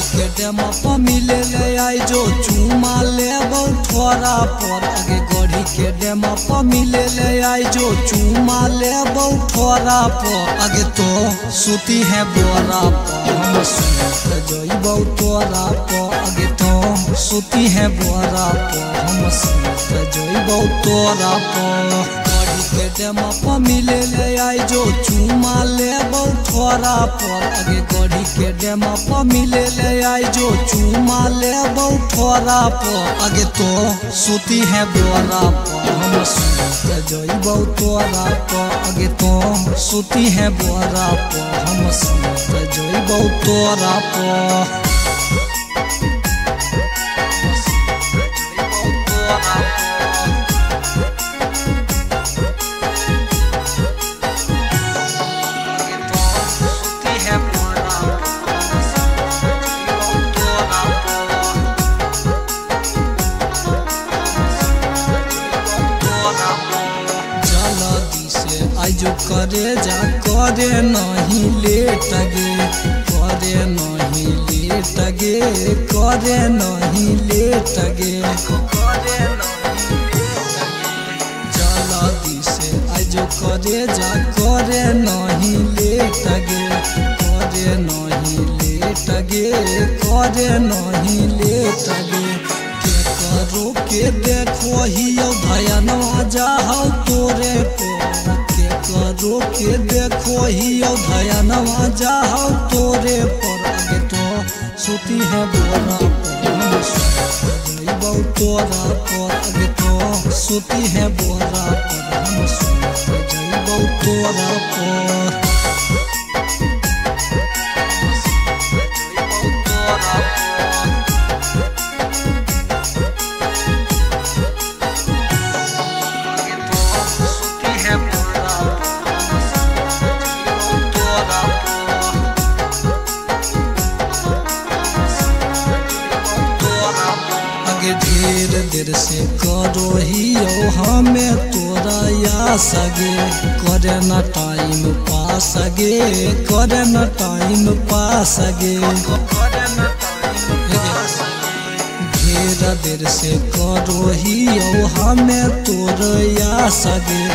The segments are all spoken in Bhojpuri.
मिले ले आई जो चूमा ले ठोरा पर आगे गढ़ी के डेमा पर मिले ले आई जो चूमा ले ठोरा पर आगे तो सुती है बोरा पर हम सुत जइबौ तोरा पर आगे तो सुती है बोरा पर हम सुत जइबौ तोरा पर के डेमा पर मिले ले आई जो चूमा ले ठोरा पर आगे गढ़ी के डेमा पर मिले ले आई जो चूमा ले ठोरा पर आगे तो सुती है बोरा पर हम सुत जइबौ तोरा पर आगे तो सुती है बोरा पर हम सुत जइबौ तोरा पर जो करे जा करे नहीं लेट गे करे नहीं लेट गे करे नहीं लेट गे जल्दी से आज करे जा करे नहीं लेट गे करे नहीं लेट गे करे नहीं लेट गे करो के देखो ही भयनवा जाओ तोरे को करो के देखो ही भयनवा जाओ तोरे पर आगे तो सुती है बोरा पर जइबौ तोरा पर आगे तो सुती है बोरा पर हम सुत जइबौ तोरा पर ढेर देर से करो ही हमें तोरा या सगे करे न टाइम पास गे करे न टाइम पास गे ढेर देर से करो ही हमें तोरा या सगे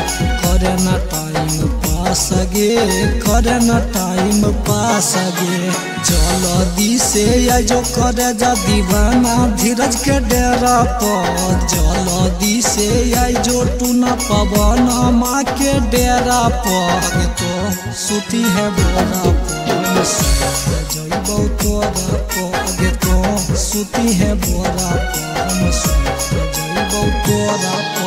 करे न टाइम पास गे करे न टाइम पास गे जल्दी से या जो करे जा दीवाना धीरज के डेरा पर जल्दी से या जो टूना पवन माँ के डेरा पर तो सुती है बोरा पर जइबौ तोरा पर आगे तो सुती है बोरा पर हम सुत जइबौ तोरा पर।